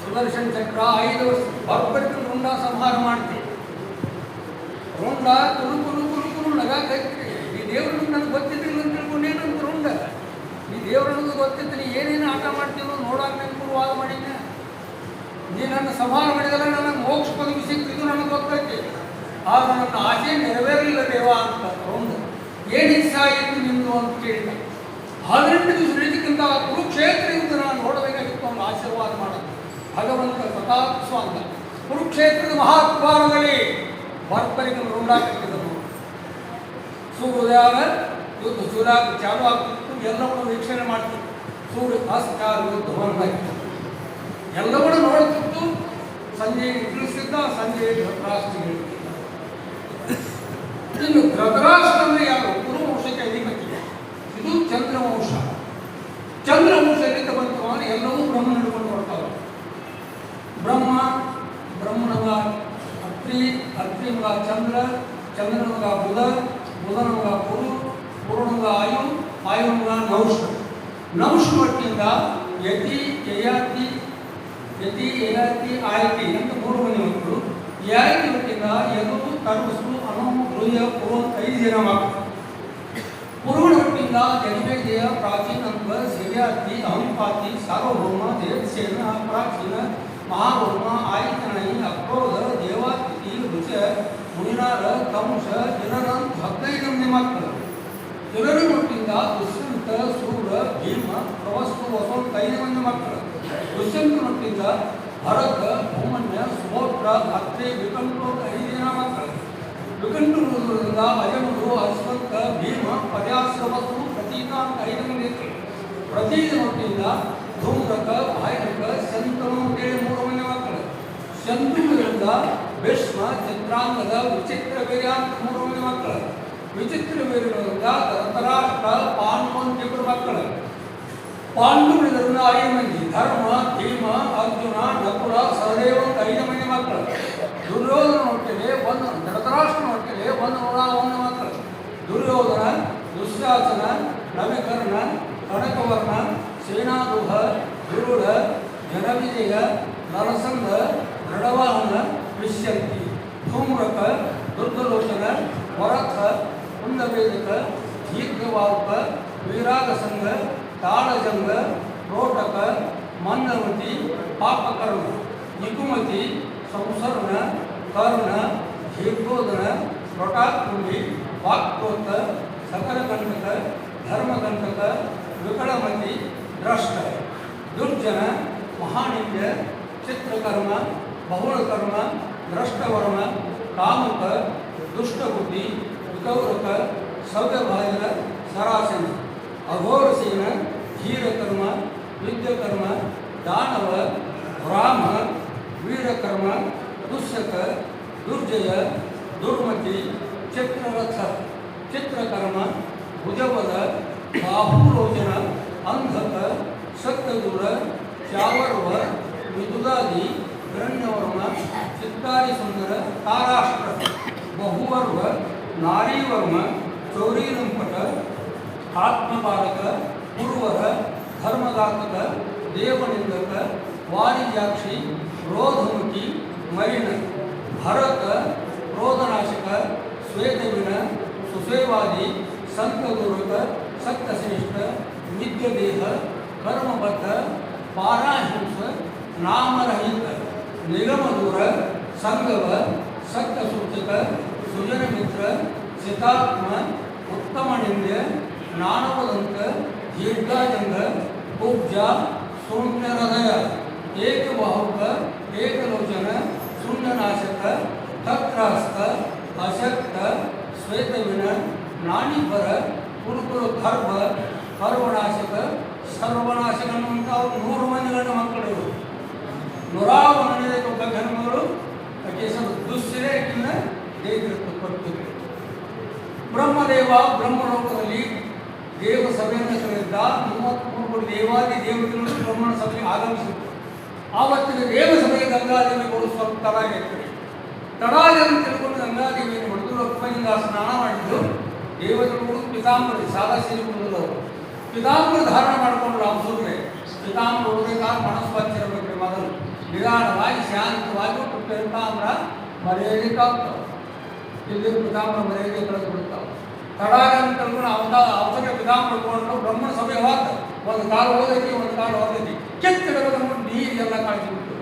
ಸುದರ್ಶನ ಚಕ್ರ 5 ವರ್ಷ ಬರ್ಬರ್ತಿ ರುಂಡ ಸಂಹಾರ ಮಾಡ್ತೀವಿ ರುಂಡ ಕುರು ನಗ ಕೈತ್ರಿ ಈ ದೇವ್ರನ್ನ ನನಗೆ ಗೊತ್ತಿದ್ದಿಲ್ಲ ಅಂತ ತಿಳ್ಕೊಂಡು ಏನಂತ ರುಂಡ ಈ ದೇವ್ರನ್ನದು ಗೊತ್ತಿತ್ತು ನೀ ಏನೇನು ಆಟ ಮಾಡ್ತೀನೋ ನೋಡೋಕೆ ನಾನು ಪೂರ್ವಾದ ಮಾಡಿದ್ದೆ ನೀ ನನ್ನ ಸಂಹಾರ ಮಾಡಿದಲ್ಲ ನನಗೆ ಮೋಕ್ಷ ಪದವಿ ಸಿಕ್ಕಿದ್ದು ನನಗೆ ಗೊತ್ತೈತಿ ಆದ್ರೆ ನನ್ನ ಆಸೆ ನೆರವೇರಲಿಲ್ಲ ದೇವ ಅಂತ ರುಂಡ ಏನು ಇಚ್ಛಾ ಇತ್ತು ನಿಮ್ಮದು ಅಂತ ಕೇಳಿದ 18 ದಿವಸ ನಡೀತಕ್ಕಂಥ ಕುರುಕ್ಷೇತ್ರ ಯುದ್ಧ ನಾನು ನೋಡಬೇಕಾಗಿತ್ತು ಒಂದು ಆಶೀರ್ವಾದ ಮಾಡೋದು ಭಗವಂತ ಪ್ರತಾಪ್ಸ್ವ ಅಂತ ಕುರುಕ್ಷೇತ್ರದ ಮಹಾದ್ವಾರದಲ್ಲಿ ಭರ್ತರಿಗೆ ರುಂಡಾಕಿದ್ದರು ಸೂರ್ಯೋದಯ ಯುದ್ಧ ಸೂರ್ಯ ಚಾಲು ಆಗ್ತಿತ್ತು ಎಲ್ಲವನ್ನು ವೀಕ್ಷಣೆ ಮಾಡ್ತಿತ್ತು ಸೂರ್ಯ ಅಸ್ಕಾರ ಯುದ್ಧ ಹೊರಗಾಗಿತ್ತು ಎಲ್ಲವನ್ನು ನೋಡ್ತಿತ್ತು ಸಂಜೆ ತಿಳಿಸಿದ್ದ ಸಂಜೆ ಧೃತರಾಷ್ಟ್ರ ಇನ್ನು ಧೃತರಾಷ್ಟ್ರ ಅಂದರೆ ಯಾರು ಕುರುವಂಶಕ್ಕೆ ಅಧಿಪತಿ ಇದು ಚಂದ್ರವಂಶ ಎಲ್ಲಿಂದ ಬಂತು ಅಂದರೆ ಎಲ್ಲವೂ ಬ್ರಹ್ಮ ಹಿಡ್ಕೊಂಡು ಬರ್ತಾವೆ ಬ್ರಹ್ಮನ ಮಗ ಅತ್ರಿ ಮಗ ಚಂದ್ರನ ಮಗ ಬುಧನ ಮಗ ಪುರುಣ ಮಗ ಆಯು ಮಗ ನೌಷ ಒಟ್ಟಿಂದ ಯತಿ ಯಯಾತಿ ಆಯತಿ ಅಂತ 3 ಮಂದಿ ಮಕ್ಕಳು ಯಾಯತಿ ಒಟ್ಟಿಂದ ಯದು ಕರ್ಮಸು ಅನೋಮ ಗೃಹ ಪುರುಣ 5 ಜನ ಮಕ್ಕಳು ಪುರುಣ ಒಟ್ಟಿಂದ ಜನಿಮೇಜಯ ಪ್ರಾಚೀನಂಬ ಸಿರಿಯಾತಿ ಅಹಂಪಾತಿ ಸಾರ್ವಭೌಮ ದೇವಸೇನ ಪ್ರಾಚೀನ ಮಹಾಭೌಮ ಆಯಿತನೈ ಅಕ್ರೋಧ ದೇವಾತಿಥಿ ರುಚ ಮುನಿನಾರ ಕಂಸ ಜನರನ್ 15 ಮಂದಿ ಮಕ್ಕಳು ಜನರ ಒಟ್ಟಿಂದ ದುಷ್ಯಂತ ಸೂರ ಭೀಮ ಪ್ರವಸ್ತು ವಸಂತ 5 ಮಂದಿ ಮಕ್ಕಳು ದುಷ್ಯಂತನೊಟ್ಟಿಂದ ಭರತ ಭೂಮನ್ಯ ಸುಭೋತ್ರ ಅತ್ರೆ ವಿಕಂಠ 5 ಜನ ಮಕ್ಕಳು ವಿಕಂಠದಿಂದ ಅಜನುರು ಅಶ್ವಂತ ಭೀಮ ಪರ್ಯಾಶ್ರವಸ್ತು ಪ್ರತೀಕ 5 ಮಂದಿ ಪ್ರತೀಕನೊಟ್ಟಿಂದ ಧೂಮ್ರಕ ಭಾಯಕ ಶಂತನು ಅಂತೇಳಿ 3 ಮಂದಿ ಮಕ್ಕಳು ಶಂತುವಿನಿಂದ ಭೀಷ್ಮ ಚಿತ್ರಾಂಗದ ವಿಚಿತ್ರ ವೀರ್ಯ ಅಂತ 3 ಮಂದಿ ಮಕ್ಕಳು ವಿಚಿತ್ರ ವೀರ್ಯಗಳಿಂದ ಧೃತರಾಷ್ಟ್ರ ಪಾಂಡು ಅಂತ 2 ಮಕ್ಕಳು ಪಾಂಡುವಿನಿಂದ 5 ಮಂದಿ ಧರ್ಮ ಭೀಮ ಅರ್ಜುನ ನಕುಲ ಸಹದೇವ 5 ಮಂದಿ ಮಕ್ಕಳು ದುರ್ಯೋಧನ ಒಟ್ಟಿಗೆ ಧೃತರಾಷ್ಟ್ರನ ಒಟ್ಟಿಗೆ 101 ಮಕ್ಕಳು ದುರ್ಯೋಧನ ದುಶ್ಯಾಸನ ನವಿಕರ್ಣ ಕನಕವರ್ಣ ಸೇನಾದುಹ ದುರುಳ ಜನವಿಜಯ ನರಸಂಗ ದೃಢವಾಹನ ವಿಶ್ಯಂತಿ ಧೂಮ್ರಕ ದುರ್ಗಲೋಚನ ವರಥ ಕುಂದವೇದಿಕ ದೀರ್ಘವಾಲ್ಕ ವೀರಾಗಸಂಗ ತಾಳಜಂಗ ರೋಟಕ ಮನ್ನವತಿ ಪಾಪಕರ್ಮ ನಿಕುಮತಿ ಸಂಸರ್ಣ ಕರ್ಣ ದೀರ್ಘೋದನ ರೊಟಾಕುಂಡಿ ವಾಕ್ಕೋತ ಸಕಲಕಂಟಕ ಧರ್ಮಕಂಟಕ ವಿಕಳಮತಿ ದ್ರಷ್ಟ ದುರ್ಜನ ಮಹಾನಿತ್ಯ ಚಿತ್ರಕರ್ಮ ಬಹುಳಕರ್ಮ ದ್ರಷ್ಟವರ್ಮ ಕಾಮುಕ ದುಷ್ಟಬುದ್ಧಿ ವಿಕೌರಕ ಸವ್ಯಭಾಜನ ಸರಾಸನ ಅಘೋರಸೇನ ಧೀರಕರ್ಮ ವಿದ್ಯಕರ್ಮ ದಾನವ ರಾಮ ವೀರಕರ್ಮ ದುಶ್ಯಕ ದುರ್ಜಯ ದುರ್ಮತಿ ಚಿತ್ರರಥ ಚಿತ್ರಕರ್ಮ ಭುಜಪದ ಬಾಹುರೋಚನ ಅಂಧಕ ಸತ್ಯದೂರ ಚಾವರ್ವ ವಿದುದಾದಿ ಹಿರಣ್ಯವರ್ಮ ಚಿತ್ತಾರಿ ಸುಂದರ ತಾರಾಷ್ಟ್ರ ಬಹುವರ್ವ ನಾರಿ ವರ್ಮ ಚೌರಿ ರಂಪಟ ಆತ್ಮಪಾಲಕ ಪುರುವರ ಧರ್ಮಘಾತಕ ದೇವನಿಂದಕ ವಾಣಿಜ್ಯಾಕ್ಷಿ ರೋಧಮುಖಿ ಮರಿಣ ಭರತ ಕ್ರೋಧನಾಶಕ ಶ್ವೇತವಿನ ಸುಸೇವಾದಿ ಸಂತಗುರುಕ ಸತ್ಯಶ್ರೇಷ್ಠ ನಿತ್ಯದೇಹ ಕರ್ಮಬದ್ಧ ಪಾರಾಹಿಂಸ ನಾಮರಹಿತ ನಿಗಮದೂರ ಸಂಗವ ಸತ್ಯಸೂಚಕ ಸುಜನಮಿತ್ರ ಸಿತಾತ್ಮ ಉತ್ತಮನಿಂದ್ಯ ಜ್ಞಾನವದಂತ ದೀರ್ಘಾಜಂಗ ಕುಬ್ಜ ಶೂನ್ಯಹೃದಯ ಏಕಬಾಹುಕ ಏಕಲೋಚನ ಶೂನ್ಯನಾಶಕ ತತ್ರಾಸ್ತ ಅಶಕ್ತ ಶ್ವೇತವಿನ ನಾಣಿಪರ ಕುರುಕುರು ಗರ್ಭ ಸರ್ವನಾಶಕ ಸರ್ವನಾಶಕ ಅನ್ನುವಂಥ 100 ಮಂದಿ ಗಂಡು ಮಕ್ಕಳು 111 ಒಬ್ಬ ಹೆಣ್ಮಗಳು ಆಕೆ ಸ್ವಲ್ಪ ದುಶ್ಚರ್ಯ ಆಕಿನ ದೇವರತ್ತು ಕೊಟ್ಟಿದ್ರು. ಬ್ರಹ್ಮದೇವ ಬ್ರಹ್ಮಲೋಕದಲ್ಲಿ ದೇವ ಸಭೆಯನ್ನು ಕರೆದಿದ್ದ 33 ದೇವಾದಿ ದೇವತೆಗಳು ಬ್ರಹ್ಮನ ಸಭೆಗೆ ಆಗಮಿಸಿದ್ರು. ಆವತ್ತಿನ ದೇವ ಸಭೆಗೆ ಗಂಗಾದೇವಿಗಳು ಸ್ವಲ್ಪ ತಡಾಗಿರ್ತಾರೆ. ತಡಾಗಿ ತಿಳ್ಕೊಂಡು ಗಂಗಾದೇವಿಯನ್ನು ಹೊಡೆದು ರಕ್ತದಿಂದ ಸ್ನಾನ ಮಾಡಿದ್ದು ದೇವತೆಗಳು ಪಿತಾಂಬರಿ ಸಾದಾ ಸೇರಿಕೊಳ್ಳಲು ಪಿತಾಂಬರ ಧಾರಣ ಮಾಡಿಕೊಂಡು ರಾಮಸೂರ್ರೆ ಪಿತಾಂಬರ ಹೊಡೆದಾಗ ಮನಸ್ವಾಚ್ಯರಬೇಕು ಮೊದಲು ನಿಧಾನವಾಗಿ ಶಾಂತವಾಗಿ ಪಿತಾಂಬರ ಮರೆಯಲಿಕ್ಕಾಗ್ತವೆ. ಇಲ್ಲಿ ಪಿತಾಂಬರ ಮರೆಯದೆ ಕಳೆದು ಬಿಡ್ತಾವೆ. ತಡಾಗ ಅಂತ ತಿಳ್ಕೊಂಡು ಅವಸರ ಪಿತಾಂಬರ ಕೊಂಡು ಬ್ರಹ್ಮಣ ಸಭೆ ಹೋದ ಒಂದು ಕಾಲು ಹೋದೈತಿ ಒಂದು ಕಾಲು ಹೋದೈತಿ ಕೆತ್ತಿಡಬೇಕು ನೀರೆಲ್ಲ ಕಾಣಿಸಿಬಿಟ್ಟು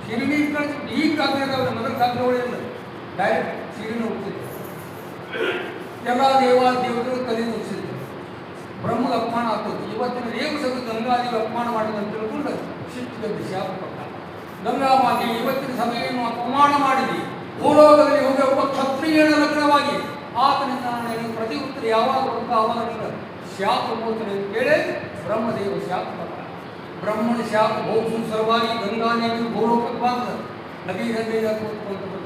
ಸಿರಿ ನೀರು ಕಾಣಿಸ್ಬಿಟ್ಟು ಈಗ ಕಾಗ್ರೆ ಮೊದಲು ಕಾಗ್ರೆ ಹೊಡೆಯಲ್ಲ ಡೈರೆಕ್ಟ್ ಸಿರಿನ ಹೋಗ್ತಿದ್ದೆ. ಎಲ್ಲ ದೇವತೆಗಳು ತಲೆ ಮುಗಿಸಿದ್ರು. ಬ್ರಹ್ಮಗೆ ಅಪಮಾನ ಆಗ್ತದೆ. ಇವತ್ತಿನ ದೇವಸಭೆ ಗಂಗಾದೇವಿ ಅಪಮಾನ ಮಾಡಿದ ಅಂತ ತಿಳ್ಕೊಂಡು ಸಿಟ್ಟಿಗೆ ಶಾಪ ಕೊಟ್ಟ. ಗಂಗಾಮಾತೆ ಇವತ್ತಿನ ಸಭೆಯನ್ನು ಅಪಮಾನ ಮಾಡಿದೆ. ಭೂಲೋಕದಲ್ಲಿ ಹೋಗಿ ಒಬ್ಬ ಕ್ಷತ್ರಿಯನ ಲಗ್ನವಾಗಿ ಆತನಿಂದ ನನಗೆ ಪ್ರತಿ ಉತ್ತರ ಯಾವಾಗ ಬರುತ್ತೋ ಆವಾಗ ನನಗೆ ಶಾಪ ಹೋಗ್ತಾನೆ ಅಂತ ಕೇಳಿ ಬ್ರಹ್ಮದೇವ ಶಾಪ ಕೊಟ್ಟ. ಬ್ರಹ್ಮನ ಶಾಪ ಭೋಗಿಸುವ ಸಲುವಾಗಿ ಗಂಗಾದೇವಿ ಭೂಲೋಕಕ್ಕೆ ಬಂದ ನದಿ ದಂಡೆಯ ಕೂತ್ಕೊಂಡು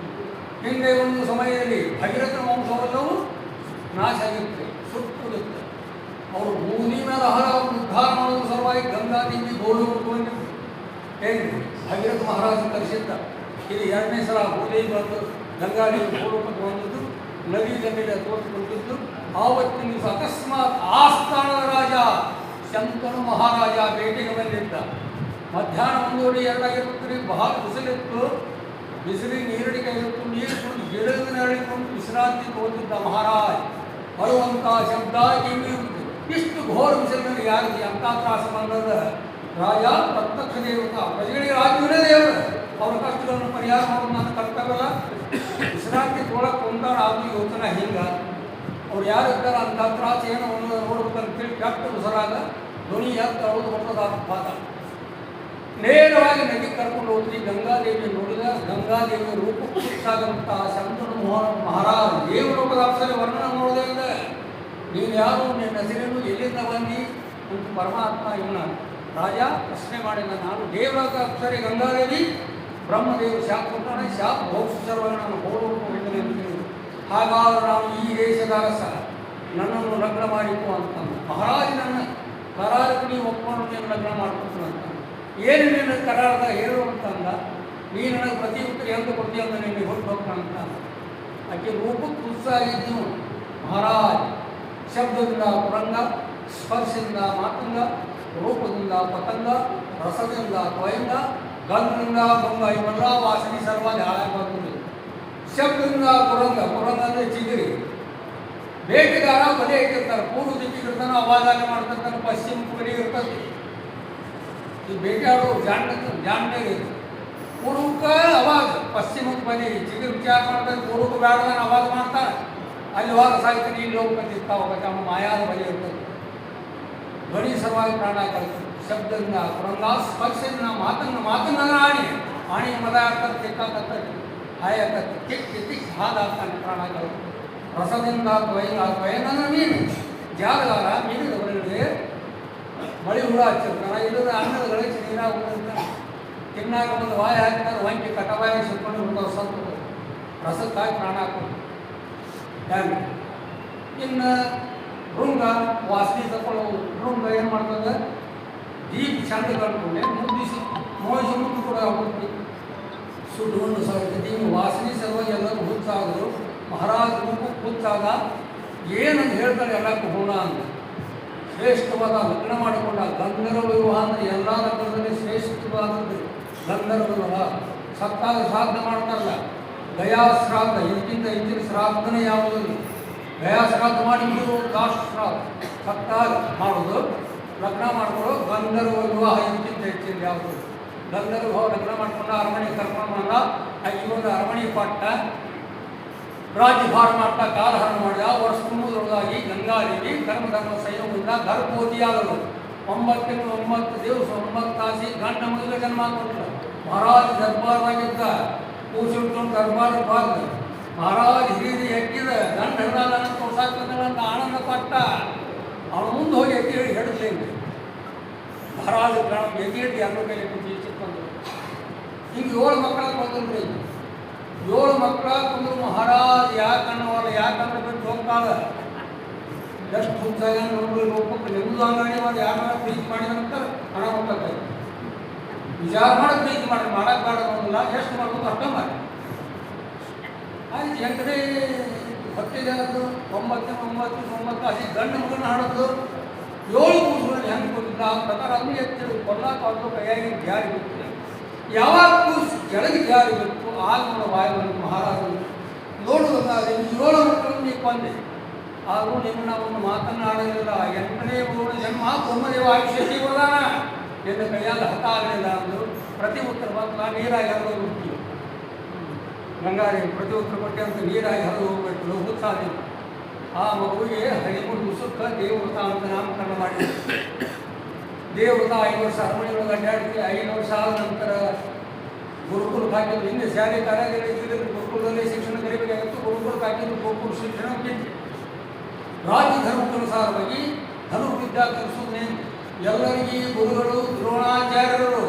ಹಿಂದೆ ಒಂದು ಸಮಯದಲ್ಲಿ ಭಗೀರಥ ವಂಶವೆಲ್ಲವೂ ನಾಶ ಆಗಿರುತ್ತೆ, ಸುಟ್ಟುತ್ತೆ. ಅವರು ಭೂಮಿ ಮೇಲೆ ಉದ್ಧಾರ ಮಾಡುವ ಸಲುವಾಗಿ ಗಂಗಾದೇವಿ ಭೂಲೋಕಕ್ಕೆ ಬಂದಿತ್ತು. ಹೇಗೆ ಭಗೀರಥ ಮಹಾರಾಜ ಕರೆಸಿದ್ದ. ಇದು 2ನೇ ಸಲ ಭೂದೇವಿ ಬಂದು ಗಂಗಾದೇವಿ ಭೂಲೋಕಕ್ಕೆ ಬಂದದ್ದು, ನದಿ ದಂಡೆಯ ತೋರಿಸಿಕೊಂಡಿದ್ದು. ಆವತ್ತಿನ ದಿವಸ ಅಕಸ್ಮಾತ್ ಆಸ್ಥಾನದ ರಾಜ ಶಂಕನು ಮಹಾರಾಜ ಭೇಟಿಗೆ ಬಂದಿದ್ದ. ಮಧ್ಯಾಹ್ನ 1:02 ಬಹಳ ಬಿಸಿಲಿತ್ತು. ಬಿಸಿಲಿಗೆ ನೀರಡಿಕೆ ಇತ್ತು. ನೀರು ಕುಡಿದು ಗಿಡದ ನೆರಳಿಕೊಂಡು ವಿಶ್ರಾಂತಿ ತೋರುತ್ತಿದ್ದ ಮಹಾರಾಜ್. ಬರುವಂಥ ಶಬ್ದ ಕಿವಿ ಇಷ್ಟು ಘೋರ ಬಿಸಿಲಿನಲ್ಲಿ ಯಾರಿಗೆ ಅಂತ ತ್ರಾಸ ಬಂದದ. ರಾಜ ಪ್ರತ್ಯಕ್ಷ ದೇವತಾ ಪ್ರಜೆಗಳಿಗೆ ರಾಜ್ಯವೇ ದೇವರು. ಅವರ ಕಷ್ಟಗಳನ್ನು ಪರಿಹಾರ ಮಾಡೋದು ನನ್ನ ಕರ್ತವ್ಯವಲ್ಲ. ವಿಶ್ರಾಂತಿ ತೋಳಕ್ಕೆ ಒಂದಾರ ಆದ್ರೂ ಯೋಚನೆ ಹಿಂಗೆ ಅವ್ರು ಯಾರು ಇರ್ತಾರ ಅಂತ ತ್ರಾಸ ಏನೋ ಒಂದು ನೋಡ್ಬೇಕಂತೇಳಿ ಕೆಟ್ಟ ಉಸರಾಗ ಧ್ವನಿ ಎತ್ತ ಅವ್ರು ಹೊಟ್ಟದಾದ ಪಾದ ನೇರವಾಗಿ ನದಿ ಕರ್ಕೊಂಡು ಹೋಗ್ರಿ. ಗಂಗಾದೇವಿ ನೋಡಿದ. ಗಂಗಾದೇವಿಯ ರೂಪ ಕುರಿತಾದಂತಹ ಶಂಕರ ಮಹಾರಾಜ ದೇವರೂಪದ ಅಪ್ಸರೆ ವರ್ಣನ ನೋಡದೇ ಇದೆ. ನೀನು ಯಾರು, ನಿನ್ನ ಹೆಸರೇನು, ಎಲ್ಲಿಂದ ಬಂದಿ ಅಂತ ಪರಮಾತ್ಮ ಇವನ ರಾಜ ಪ್ರಶ್ನೆ ಮಾಡಿದ. ನಾನು ದೇವರಾದ ಅಪ್ಸರೆ ಗಂಗಾದೇವಿ. ಬ್ರಹ್ಮದೇವರು ಶಾಪ ಕೊಟ್ಟಾನೆ. ಶಾಪ ಭೋಗಿಸರ್ವ ನಾನು ಹೋಗಬೇಕು ಹೇಳಿದೆ ಅಂತ ಹೇಳಿದ್ರು. ಹಾಗಾದ್ರೆ ನಾನು ಈ ದೇಶದ ಅರಸ, ನನ್ನನ್ನು ಲಗ್ನ ಮಾಡಿಕೊ ಅಂತ ಮಹಾರಾಜನನ್ನ ಕರಾರಕ್ಕೆ ನೀವು ಒಪ್ಕೊಂಡು ನೀನು ಲಗ್ನ ಮಾಡ್ಕೊತೀನಿ ಅಂತ. ಏನು ನಿನ್ನ ಕರಾರದಾಗ ಹೇಳು ಅಂತಂದ. ನೀ ನನಗೆ ಪ್ರತಿ ಉತ್ತರ ಎಂದು ಕೊಡ್ತೀಯ ಅಂತ ನಿನಗೆ ಹೊರಟು ಅಂತ. ಆಕೆ ರೂಪಕ್ಕೆ ಉತ್ಸಾಹಿದ್ದು ಮಹಾರಾಜ್. ಶಬ್ದದಿಂದ ಪುರಂಗ, ಸ್ಪರ್ಶದಿಂದ ಮಾತಂಗ, ರೂಪದಿಂದ ಪತಂಗ, ರಸದಿಂದ ತ್ವಯಂಗ, ಗಂಧದಿಂದ ಗಂಗ, ಇವೆಲ್ಲ ವಾಸನೆ ಸರ್ವಾದಿ ಹಾಳಾಗಿ ಬರ್ತದೆ. ಶಬ್ದದಿಂದ ಪುರಂಗ, ಪುರಂಗ ಅಂದರೆ ಚಿಗಿರಿ. ಬೇಟೆಗಾರ ಬಲೆ ಇಟ್ಟಿರ್ತಾರೆ. ಪೂರ್ವ ದಿಕ್ಕಿಗಿರ್ತಾನೆ, ಅವಾಜಾನೆ ಮಾಡ್ತಿರ್ತಾನೆ. ಪಶ್ಚಿಮ ಕಡೆ ಇರ್ತದೆ. ಈ ಬೇಟೆಯಾಡೋ ಜಾಣ್ಮೆ ಪೂರ್ವಕ್ಕೆ ಅವಾಗ ಪಶ್ಚಿಮಕ್ಕೆ ಬಲಿ ಚಿಗಿರಿ ವಿಚಾರ ಮಾಡ್ತಾರೆ. ಪೂರ್ವಕ್ಕೆ ಬೇಡದಾನ ಅವಾಗ ಮಾಡ್ತಾರೆ. ಅಲ್ಲಿ ಹೋಗ ಸಾಯ್ತಾನೆ, ಇಲ್ಲಿ ಹೋಗ್ಬೇಕಿರ್ತಾವ. ನಮ್ಮ ಮಾಯಾದ ಬಲಿ ಇರ್ತದೆ. ಧ್ವನಿ ಸಲುವಾಗಿ ಪ್ರಾಣ ಕಲ್ತು. ಶಬ್ದದಿಂದ ಪುರಂಗ, ಸ್ಪರ್ಶದಿಂದ ಮಾತನ್ನ ಆಣಿ ಮದ ಆಗ್ತದೆ, ತಿಕ್ಕಾಕತ್ತೆ, ಹಾಯಾಕತ್ತೆ, ತಿಕ್ಕಿ ಹಾದಾಗ್ತಾನೆ ಪ್ರಾಣ ಕಲ್ತು. ರಸದಿಂದ ತ್ವಯಂಗ ಅಂದ್ರೆ ಮೀನು. ಜಾಲಗಾರ ಮೀನಿನ ಹೊರಗಡೆ ಮಳಿ ಹುಳ ಹಚ್ಚಿರ್ತಾನೆ. ಇಲ್ಲದ ಅನ್ನದ ಗಳಿಸಿ ನೀರಾಗ ಹೋಗಿರ್ತಾನೆ. ತಿನ್ನಾಗ ಒಂದು ವಾಯ ಹಾಕಿದ್ರೆ ವಂಕಿ ಕಟವಾಯ ಸುಟ್ಕೊಂಡು ಹುಡುಗ ಸತ್ತು ರಸಕ್ಕಾಗಿ ಪ್ರಾಣ ಹಾಕೊಂಡು ಹ್ಯಾಂಗ. ಇನ್ನು ಭೃಂಗ ವಾಸನೆ ತಗೊಳ್ಳೋದು. ಭೃಂಗ ಏನು ಮಾಡ್ತದೆ, ದೀಪ ಚಂದ ಕಳ್ಕೊಂಡೆ ಮುದ್ದಿಸಿ ಮೋಹಿಸಿ ಮುದ್ದು ಕೂಡ ಹೋಗ್ತೀವಿ. ಸುಡುವನ್ನು ಸಹಿತ ವಾಸನೆ ಸಲುವಾಗಿ ಎಲ್ಲರೂ ಹುಚ್ಚಾದರು. ಮಹಾರಾಜ ರೂಪಕ್ಕೆ ಕೂತಾಗ ಏನಂತ ಹೇಳ್ತಾರೆ ಎಲ್ಲಕ್ಕೂ ಹೋಣ ಅಂತ. ಶ್ರೇಷ್ಠವಾದ ಲಗ್ನ ಮಾಡಿಕೊಂಡ ಗಂಧರ್ವ ವಿವಾಹ ಅಂದರೆ ಎಲ್ಲ ಲಗ್ನದಲ್ಲಿ ಶ್ರೇಷ್ಠವಾದದ್ದು ಗಂಧರ್ವ ವಿವಾಹ. ಸತ್ತಾಗ ಶ್ರಾದ್ದ ಮಾಡ್ತಾರಲ್ಲ, ಗಯಾ ಶ್ರಾದ್ದ, ಇದಕ್ಕಿಂತ ಹೆಚ್ಚಿನ ಶ್ರಾದ್ದನೇ ಯಾವುದಿಲ್ಲ. ಗಯಾ ಶ್ರಾದ್ದ ಮಾಡಿ ಲಾಸ್ಟ್ ಶ್ರಾದ್ದ ಸತ್ತಾಗ ಮಾಡೋದು, ಲಗ್ನ ಮಾಡ್ಕೊಳ್ಳೋದು. ಗಂಧರ್ವ ವಿವಾಹ ಇದಕ್ಕಿಂತ ಹೆಚ್ಚಿನ ಯಾವುದು. ಗಂಧರ್ವ ವಿವಾಹ ಲಗ್ನ ಮಾಡ್ಕೊಂಡು ಅರಮನೆ ಕರ್ಕೊಂಡು ಬಂದ. ಇವನು ಅರಮನೆ ಪಟ್ಟ ರಾಜ್ಯಭಾರ ಮಾಡ್ತಾ ಕಾಲಹರಣ ಮಾಡಿದ. ವರ್ಷ ತುಂಬುವುದರೊಳಗಾಗಿ ಗಂಗಾದೇವಿ ಧರ್ಮ ಸಂಯೋಗದಿಂದ ಗರ್ಭವತಿಯಾದರು. 9 ತಿಂಗಳು 9 ದಿವಸ 9 ತಾಸಿ ಗಂಡ ಮದುವೆ ಜನ್ಮ ಕೊಟ್ಟರು. ಮಹಾರಾಜ ದರ್ಬಾರ್ದಾಗಿದ್ದ, ಕೂಸಿಡ್ಕೊಂಡು ದರ್ಬಾರ್ ಬಾರ್ದ. ಮಹಾರಾಜ ಹಿರಿದು ಎಕ್ಕಿದ ಗಂಡ ಹಿಡ್ದಾನ ತೋರ್ಸಾಕಂತ ಆನಂದ ಪಟ್ಟ. ಅವನು ಮುಂದೆ ಹೋಗಿ ಎತ್ತಿ ಹೇಳಿ ಹಿಡಿದ್ಲೇನು ಮಹಾರಾಜ ಎತ್ತಿ ಹಿಡಿದು ಎಲ್ಲರೂ ಕೈಲಿ ಚಿಕ್ಕಂದ್ರು. ಹಿಂಗೆ 7 ಮಕ್ಕಳ ಬಂದ್ರಿ. 7 ಮಕ್ಕಳ ಕುಂದ್ರು. ಮಹಾರಾಜ್ ಯಾಕನ್ನವಲ್ಲ, ಯಾಕಂದ್ರೆ ಬಿಟ್ಟು ಹೋಗ್ತಾಳ. ಎಷ್ಟು ಹುಚ್ಚಾಗ ಹೋಗ್ಬೇಕು ನಿಮ್ಮದು ಅಂಗಡಿ ಮಾಡಿ ಯಾರು ಪ್ರೀತಿ ಮಾಡಿದಂತ ಹಣ ಹೋಗ್ತದೆ. ವಿಚಾರ ಮಾಡಿ ಪ್ರೀತಿ ಮಾಡಿ ಮಾಡಕ್ಕೆ ಬೇಡ ಅನ್ನೋದಿಲ್ಲ. ಎಷ್ಟು ಮಾಡ್ಬೇಕು ಅರ್ಥ ಮಾಡಿ ಆಯ್ತು. ಹೆಂಗ್ರೆ ಹೊತ್ತಿಗೆ ಅದು 9 ಅದೇ ಗಂಡು ಮಗನ ಹಾಡೋದು 7 ಕೂಸುಗಳು ಹೆಂಗೆ ಕೊಟ್ಟಿಲ್ಲ ಆ ಪ್ರಕಾರ ಅದನ್ನು ಎತ್ತಿರು ಕೊಲ್ಲಾಕ ಅದು ಕೈಯಾಗಿ ಜಾರಿ ಬಿಟ್ಟಿಲ್ಲ. ಯಾವಾಗ ಕೂಸು ಕೆಳಗೆ ಜಾರಿ ಬಿಟ್ಟು ಆಗ ನಮ್ಮ ವಾಯುವನ್ನು ಮಹಾರಾಜರು ನೋಡುವುದಾದ್ರೆ 7 ಮಕ್ಕಳನ್ನು ನೀವು ಕೊಂದೆ. ಆದರೂ ನಿಮ್ಮನ್ನ ಒಂದು ಮಾತನಾಡಲಿಲ್ಲ. 8ನೇ ಮಗುವಿನ ಜನ್ಮ ಬ್ರಹ್ಮದೇವ ಆಯುಷ್ಯ ಜೀವದಾನ ಎಂದು ಕೈಯಾಗ ಹತ ಆಗಲಿಲ್ಲ ಅಂದರು. ಪ್ರತಿ ಉತ್ತರ ಬಂದು ನೀರಾಗಿ ಹರಿದು ಹೋಗ್ತೀವಿ. ಗಂಗಾದೇವಿ ಪ್ರತಿ ಉತ್ತರ ಕೊಟ್ಟೆ ಅಂತ ನೀರಾಗಿ ಹರಿದು ಹೋಗ್ಬೇಕು. ಹುತ್ತಾದಿಲ್ಲ. ಆ ಮಗುವಿಗೆ 13 ದಿವಸಕ್ಕೆ ದೇವವ್ರತ ಅಂತ ನಾಮಕರಣ ಮಾಡಿದ್ರು. ದೇವವ್ರತ 5 ವರ್ಷ ಅರಮನೆಯೊಳಗೆ ಅಡ್ಡಾಡಿದ್ವಿ. 5 ವರ್ಷ ಆದ ನಂತರ ಗುರುಕುಲಕ್ಕೆ ಹಾಕಿದ್ರು. ಹಿಂದೆ ಶಾಲೆ ಕಾರ್ಯಾಲಯ ಇದ್ದಿದ್ದು ಗುರುಕುಲದಲ್ಲಿ ಶಿಕ್ಷಣ ಕಲಿಬೇಕಾಗಿತ್ತು. ಗುರುಕುಲಕ್ಕೆ ಹಾಕಿದ್ರು. ಗುರುಕುಲ ಶಿಕ್ಷಣ ಮುಗಿತು. ರಾಜ್ಯ ಧರ್ಮಕ್ಕನುಸಾರವಾಗಿ ಧನುರ್ವಿದ್ಯಾ ಕಲಿಸುವುದೇನು ಎಲ್ಲರಿಗೂ ಗುರುಗಳು ದ್ರೋಣಾಚಾರ್ಯರು.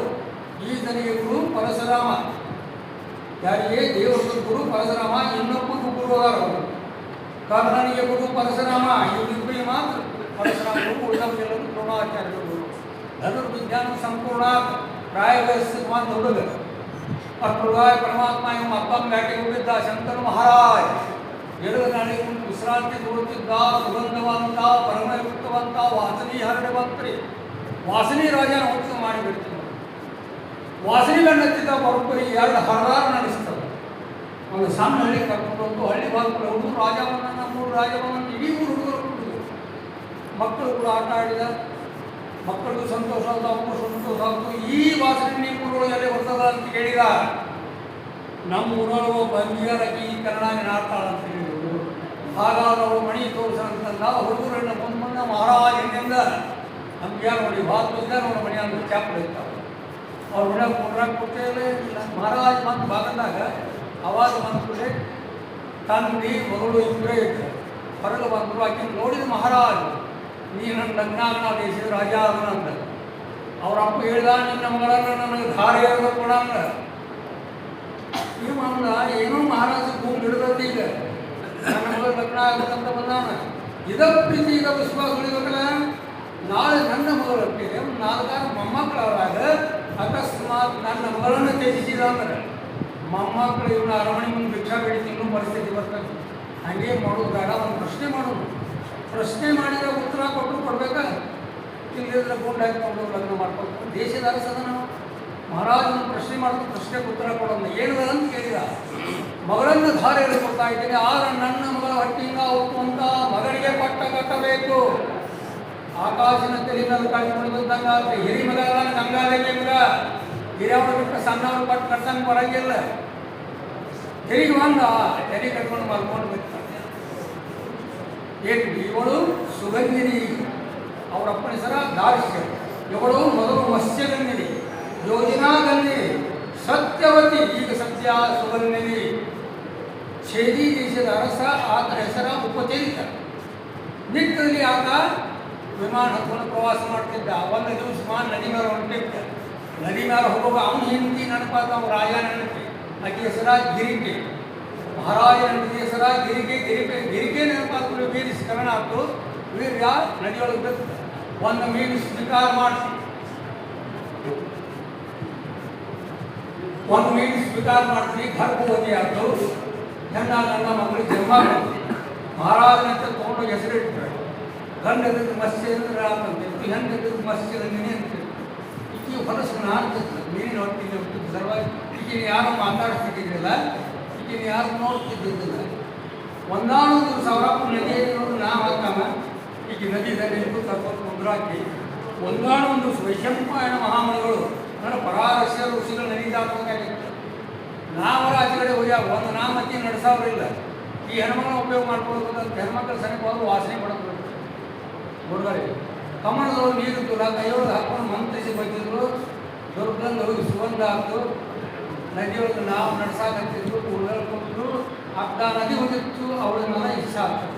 ಈತನಿಗೆ ಗುರು ಪರಶುರಾಮ. ಯಾರಿಗೆ? ದೇವರ ಗುರು ಪರಶುರಾಮ. ಇನ್ನೊಬ್ಬರು ಗುರು ಅವರು ಕರ್ಣನಿಗೆ ಗುರು ಪರಶುರಾಮ. ಇವರಿಬ್ಬರಿಗೆ ಮಾತ್ರ ಪರಶುರಾಮ ಗುರು, ಉಳಿದವರೆಲ್ಲರೂ ದ್ರೋಣಾಚಾರ್ಯರು. ಧನುರ್ವಿಜ್ಞಾನ ಸಂಪೂರ್ಣ ಪ್ರಾಯ ವಯಸ್ಸು ಹುಡುಗ ಅಪ್ಪುಗಾಯ ಪರಮಾತ್ಮ ಇವ ಅಪ್ಪನ ಬ್ಯಾಟಿಗೆ ಹೋಗಿದ್ದ. ಶಂಕರ ಮಹಾರಾಜ್ ಎಡದ ನಾಳೆಗೆ ವಿಶ್ರಾಂತಿ ಕೊಡುತ್ತಿದ್ದ. ಸುಗಂಧವಂತ, ಪರಮಯುಕ್ತವಂತ, ವಾಸನಿ ಹರಡುವಂತ್ರಿ. ವಾಸನಿ ರಾಜನ ಉತ್ಸವ ಮಾಡಿಬಿಡ್ತಿದ್ದ. ವಾಸನಿ ಗಂಡತ್ತಿದ್ದ ಬರೋಬ್ಬರಿ 2 ಹರದಾರ ನಡೆಸ್ತದೆ. ಒಂದು ಸಣ್ಣ ಹಳ್ಳಿ ಕರ್ಕೊಂಡು ಹೋಗಿ ಹಳ್ಳಿ ಭಾಗಗಳು ಹುಡುಗರು ರಾಜವನ್ನ, ನಮ್ಮೂರು ರಾಜವನ್ನ, ಇಡೀ ಊರು ಹುಡುಗರು ಮಕ್ಕಳು ಕೂಡ ಆಟ ಆಡಿದ. ಮಕ್ಕಳಿಗೂ ಸಂತೋಷ ಆಯ್ತು, ಅವಕ್ಕೂ ಸಂತೋಷ ಆಯ್ತು. ಈ ವಾಸನೆ ನಿಮ್ಮ ಊರೊಳಗೆ ಬರ್ತದ ಅಂತ ಕೇಳಿದ. ನಮ್ಮ ಊರೊಳಗೆ ಬಂದಿಯಾರಕ್ಕೆ ಈ ಕನ್ನಡ ಆಡ್ತಾಳ ಅಂತ ಹೇಳಿದ್ರು. ಹಾಗಾದ್ರೆ ಅವರು ಮಣಿ ತೋರಿಸಂತಂದ. ಹುಡುಗರನ್ನ ಬಂದ ಮಹಾರಾಜನಿಂದ ನಮ್ಗೆ ಯಾರು ನೋಡಿ ಭಾಗವತ ನೋಡಿ ಮಣಿ ಅಂತ ಚಾಪಡ ಇರ್ತಾವೆ. ಅವ್ರ ಮನೆಯಾಗ ಕೊಡ್ರಾಗ ಕೊಟ್ಟೇ ಇಲ್ಲ. ಮಹಾರಾಜ ಬಂದು ಭಾಗದಾಗ ಅವಾಗ ಬಂದ್ಬಿಟ್ಟೆ ತಂದಿ ಮಗಳು ಇಬ್ಬರೇ ಇತ್ತು. ಹೊರಗೆ ಬಂದರು. ಆಕೆ ನೋಡಿದ ಮಹಾರಾಜ, ನೀ ನನ್ನ ಲಗ್ನಾಗನ ದೇಶದ ರಾಜ ಅದನ್ನ ಅಂತ. ಅವ್ರ ಅಪ್ಪ ಹೇಳ್ದ, ನಿನ್ನ ಮಗಳನ್ನು ನನಗೆ ಧಾರೆ ಎರೆದು ಕೊಡಂಗ. ಇವ್ ಅಂದ, ಏನೋ ಮಹಾರಾಜ ಭೂಮಿ ಹಿಡಿದದ್ದು. ಈಗ ನನ್ನ ಮಗಳು ಲಗ್ನ ಆಗಬೇಕಂತ ಬಂದಾನ. ಇದ ಪ್ರೀತಿ ಇದ ವಿಶ್ವಾಸ ಉಳಿಬೇಕಲ್ಲ. ನಾಳೆ ನನ್ನ ಮಗಳು ಅಟ್ಟಿದೆ ಒಂದು 4 ಮೊಮ್ಮಕ್ಕಳವರಾಗ ಅಕಸ್ಮಾತ್ ನನ್ನ ಮಗಳನ್ನು ತ್ಯಜಿಸಿದ ಅಂದ್ರೆ ಮೊಮ್ಮಕ್ಕಳು ಇವನ್ನ ಅರಮನೆ ಮುಂದೆ ಭಿಕ್ಷಾ ಬೇಡಿ ತಿನ್ನೋ ಪರಿಸ್ಥಿತಿ ಬರ್ತದೆ. ಹಾಗೆ ಮಾಡೋದು ಬೇಡ. ಒಂದು ಪ್ರಶ್ನೆ ಮಾಡೋದು. ಪ್ರಶ್ನೆ ಮಾಡಿದರೆ ಉತ್ತರ ಕೊಟ್ಟು ಕೊಡ್ಬೇಕಾ? ಇಲ್ಲದಿದ್ರೆ ಗುಂಡು ಹಾಕಿಕೊಂಡು ಲಗ್ನ ಮಾಡ್ಕೊಂಡು ದೇಶದ ಅರಸದ ನಾವು ಮಹಾರಾಜನ ಪ್ರಶ್ನೆ ಮಾಡ್ಕೊಂಡು ಪ್ರಶ್ನೆಗೆ ಉತ್ತರ ಕೊಡೋದು. ಏನು ಅಂತ ಕೇಳಿದ. ಮಗಳನ್ನು ಧಾರೆ ಕೊಡ್ತಾ ಇದ್ದೀನಿ. ಆದರೆ ನನ್ನ ಮಗಳ ಹೊಟ್ಟಿಂದ ಹುಟ್ಟುವಂತ ಮಗನಿಗೆ ಪಟ್ಟ ಕಟ್ಟಬೇಕು. ಆಕಾಶನ ತೆಲಿನಲ್ಲಿ ಕಳ್ಕೊಂಡು ಬಂದಂಗ ಹಿರಿ ಮಗ ಗಂಗಾದೇವಿ ಮಗ. ಹಿರಿಯವರು ಬಿಟ್ಟು ಸಣ್ಣವ್ರು ಪಟ್ಟು ಕಟ್ಟಂಗೆ ಬರಂಗಿಲ್ಲ. ತೆರಿಗೆ ಬಂದ ತೆರಿ ಕಟ್ಕೊಂಡು ಮಲ್ಕೊಂಡು ಬಿಡ್ತಾರೆ. ಏನು ಇವಳು ಸುಗಂಧಿನಿ, ಅವರಪ್ಪನ ಹೆಸರ ದಾರಿಷ್ಯ. ಇವಳು ಮೊದಲು ಮತ್ಸ್ಯಗಂಧಿನಿ, ಯೋಜನಾಗಂಧಿನಿ, ಸತ್ಯವತಿ. ಈಗ ಸತ್ಯ ಸುಗಂಧಿನಿ. ಛೇದಿ ದೇಶದ ಅರಸ. ಆತ ಹೆಸರ ಉಪಚರಿತ. ನಿಟ್ಟಲ್ಲಿ ಆತ ವಿಮಾನ ಹತ್ಕೊಂಡು ಪ್ರವಾಸ ಮಾಡ್ತಿದ್ದ. 1 ದಿವಸ ನದಿ ಮೇಲೆ ಹೊಂಟಿದ್ದ. ನದಿ ಮೇಲೆ ಹೋಗುವಾಗ ಅವನು ಹೆಂಡತಿ ನೆನಪಾದ. ಅವ್ನು ರಾಜ ನೆನಪಿ. ಆಕೆ ಹೆಸರ ಗಿರಿಕೆ. ಮಹಾರಾಜನ ನದಿ ಹೆಸರ ಗಿರಿಕೆ. ಗಿರಿಕೆ ನೆನಪಾದ್ರು ಮೀನು ಕರಣ ಆಯ್ತು. ವೀರ್ಯ ನದಿಯೊಳಗೆ ಬಿತ್ತು. ಒಂದು ಮೀನು ಸ್ವೀಕಾರ ಮಾಡಿಸಿ ಗರ್ಭವತಿ ಆಯ್ತು. ಹೆಣ್ಣ ನನ್ನ ಮಗಳಿಗೆ ಜನ್ಮ ಮಾಡಿದ್ರು. ಮಹಾರಾಜನಂತೆ ತೊಗೊಂಡೋಗಿ ಹೆಸರಿಟ್ರು. ಗಂಡ ಎದ್ದಿದ್ದು ಮತ್ಸ್ಯೇಂದ್ರ ಅಂತಂತೆ, ಹೆಣ್ಣು ಎದ್ದಿದ್ದು ಮತ್ಸ್ಯರಂಗಿಣಿ ಅಂತ. ಈಕೆ ಹೊಲಸು ನಾನು ನೀರಿನ ಹೊಟ್ಟಿಗೆ ಹುಟ್ಟಿದ ಸಲುವಾಗಿ ಈಗಿನ ಯಾರು ಮಾತಾಡಿಸ್ತಿದ್ದಿಲ್ಲ, ಈಗಿನ ಯಾರು ನೋಡ್ತಿದ್ದಿದ್ದಿಲ್ಲ. ಒಂದಾನೊಂದು ದಿವಸ ಅವರಪ್ಪ ನದಿಯನ್ನು ನಾವು ಹಾಕಾಮ ಈಗ ನದಿ ದಂಡೆಗೂ ಕರ್ಕೊಂಡು ಮುಂದ್ರಾಕಿ ಒಂದಾನೊಂದು ವೈಶಂಪಾಯನ ಮಹಾಮನಿಗಳು ಅಂದರೆ ಪರಾರಸ್ಯ ಋಷಿಗಳು ನದಿ ದಾಟಬೇಕಾಗಿತ್ತು. ನಾವರ ಆಚೆ ಕಡೆ ಹೋಗ್ಯಾವ ಒಂದು ನಾಮತಿ ನಡೆಸೋರಿಲ್ಲ. ಈ ಹೆಣ್ಮಕ್ಳನ್ನ ಉಪಯೋಗ ಮಾಡ್ಕೊಳ್ಬೇಕಂತ ಹೆಣ್ಮಕ್ಳ ಸನಿಪ ಹೋದ್ರು ವಾಸನೆ ಪಡ್ಕೊಳ್ಬೇಕು. ಹುಡುಗರಿಗೆ ಕಮಲದೊಳಗೆ ನೀರಿದ್ದಿಲ್ಲ, ಕೈಯೊಳಗೆ ಹಾಕೊಂಡು ಮಂತ್ರಿಸಿ ಬಂದಿದ್ರು. ದುರ್ಗಂಧ ಹೋಗಿ ಸುಗಂಧ ಹಾಕ್ತು. ನದಿಯೊಳಗೆ ನಾವು ನಡ್ಸಾಕತ್ತಿದ್ರು, ಹುಡುಗರು ಕೊಟ್ಟರು. ಅರ್ಧ ನದಿ ಹೋಗಿತ್ತು, ಅವಳನ್ನೆಲ್ಲ ಇಷ್ಟ ಆಗ್ತದೆ.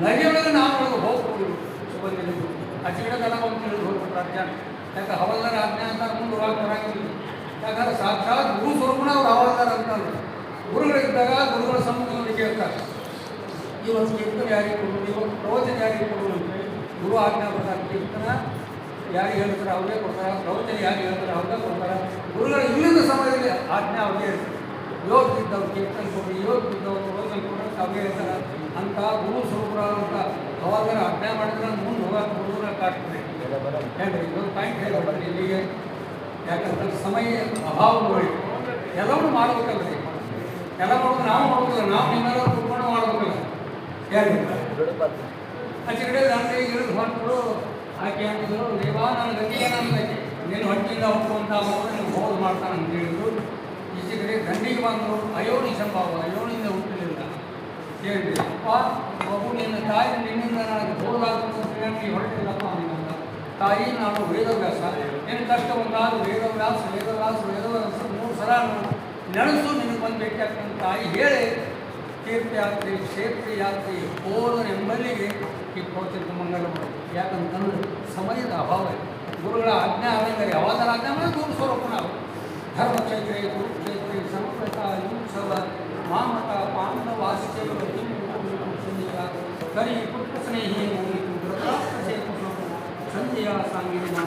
ನದಿಯೊಳಗೆ ನಾವು ಹೋಗ್ಬೋದು ಸುಗಂಧ ಅಚ್ಚಿಗಿಡದೆಲ್ಲ ಒಂದು ತಿಳಿದು ಹೋಗ್ಬಿಟ್ರು ಅರ್ಜಾನ. ಯಾಕೆ ಹವಲ್ದಾರ ಆಜ್ಞೆ ಅಂತ ಮುಂದೆ ಹೋಗಿ ಬರಂಗಿಲ್ಲ. ಯಾಕಂದ್ರೆ ಸಾಕ್ಷಾತ್ ಗುರು ಸ್ವರೂಪನ ಅವ್ರು ಹವಲ್ದಾರ ಅಂತಂದ್ರೆ ಗುರುಗಳಿದ್ದಾಗ ಗುರುಗಳ ಸಮ್ಮುಖದಲ್ಲಿ ಕೇಳ್ತಾರೆ, ಇವತ್ತು ಕೀರ್ತನೆ ಯಾರಿಗೆ ಕೊಡು, ಇವತ್ತು ಪ್ರವಚನ ಯಾರಿಗೆ ಕೊಡು ಅಂತೇಳಿ ಗುರು ಆಜ್ಞಾ ಪ್ರಕಾರ ಕೀರ್ತನ ಯಾರಿಗೆ ಹೇಳ್ತಾರೆ ಅವ್ರಿಗೆ ಕೊಡ್ತಾರೆ, ಪ್ರವಚನ ಯಾರಿಗೆ ಹೇಳ್ತಾರೆ ಅವ್ರಿಗೆ ಕೊಡ್ತಾರೆ. ಗುರುಗಳು ಇಲ್ಲಿಂದ ಸಮಯದಲ್ಲಿ ಆಜ್ಞಾ ಅವ್ರಿಗೆ ಹೇಳ್ತಾರೆ. ಯೋಗಿದ್ದವ್ರು ಕೀರ್ತನೆ ಕೊಡಿ, ಯೋಗಿದ್ದವ್ರು ಪ್ರವಚನ ಕೊಡೋಕೆ ಅವ್ರಿಗೆ ಹೇಳ್ತಾರೆ ಅಂತ ಗುರು ಸ್ವರೂಪರಾದಂಥ ಹವಲ್ದಾರ ಆಜ್ಞಾ ಮಾಡಿದ್ರೆ ಮುಂದೆ ಹೋಗೋಕೆ ಗುರುಗಳ ಕಾಟ್ತದೆ. ಹೇಳಿ ಇದೊಂದು ಪಾಯಿಂಟ್ ಹೇಳ್ಬಿಡ್ತಾರೆ ಇಲ್ಲಿಗೆ. ಯಾಕಂದ್ರೆ ಸಮಯ ಅಭಾವ ನೋಡಿ ಎಲ್ಲವನ್ನೂ ಮಾಡ್ಬೇಕಲ್ರಿ. ಎಲ್ಲ ಮಾಡೋದು ನಾವು ಮಾಡೋದಿಲ್ಲ, ನಾವು ನಿಮ್ಮೆಲ್ಲ ಕುತ್ಕೊಂಡು ಮಾಡ್ಬೇಕಲ್ಲ. ಹೇಳಿ ಆಚೆ ಕಡೆ ದಂಡೆ ಇಳಿದು ಹೊಂಟರು. ಆಕೆ ಅಂತಿದ್ರು, ದೇವಾ ನನ್ನ ಗತಿ ಏನಂದಕ್ಕೆ ನೀನು ಹೊಟ್ಟಿಯಿಂದ ಹುಟ್ಟುವಂಥ ಮಗು ನೀವು ಹೋದು ಮಾಡ್ತಾನೆ ಅಂತ ಹೇಳಿದ್ರು. ಈಚೆ ಕಡೆ ದಂಡಿಗೆ ಬಂದರು. ಅಯೋನಿ ಸಂಭಾವ, ಅಯೋನಿಂದ ಹುಟ್ಟಲಿಲ್ಲ. ಹೇಳಿದ್ರಿ, ಅಪ್ಪ ಮಗು ನಿನ್ನ ತಾಯಿ ನಿನ್ನಿಂದ ನನಗೆ ಹೋದಾಗ್ತದೆ ಅಂತ ಹೇಳಿ ನೀ ಹೊರಟಿಲ್ಲಪ್ಪ ಅವನಿಂದ. ತಾಯಿ ನಾನು ವೇದವ್ಯಾಸ, ಏನು ಕಷ್ಟ ಬಂದಾಗ ವೇದವ್ಯಾಸ ವೇದವ್ಯಾಸ ವೇದವ್ಯಾಸ 3 ಸಲ ನೆನೆಸು ನಿನಗೆ ಬಂದು ಬೇಕಾಗ್ತಂತ ತಾಯಿ ಹೇಳಿ ತೀರ್ಥಯಾತ್ರೆ ಕ್ಷೇತ್ರ ಯಾತ್ರೆ ಹೋದನೆಂಬಲ್ಲಿಗೆ ಈ ಪೌತ್ರಿಕ ಮಂಗಲ ಮಾಡೋದು. ಯಾಕಂತಂದ್ರೆ ಸಮಯದ ಅಭಾವ. ಗುರುಗಳ ಆಜ್ಞಾ ಆದಂಗೆ ಯಾವಾಗ ಆಜ್ಞಾ ಮಾಡಿ ಗುರು ಸ್ವರೂಪ ನಾವು ಧರ್ಮಕ್ಷೇತ್ರ ಕುರುಕ್ಷೇತ್ರ ಸಮಪ್ರತ ಯುತ್ಸವ ಮಾಮಠ ಪಾಂಡವ ಆಶ್ಚರ್ಯ ಸಂಜಯ ಕರಿ ಪುತ್ರ ಸ್ನೇಹಿ ಸಂಜಯ ಸಾಂಗಿನ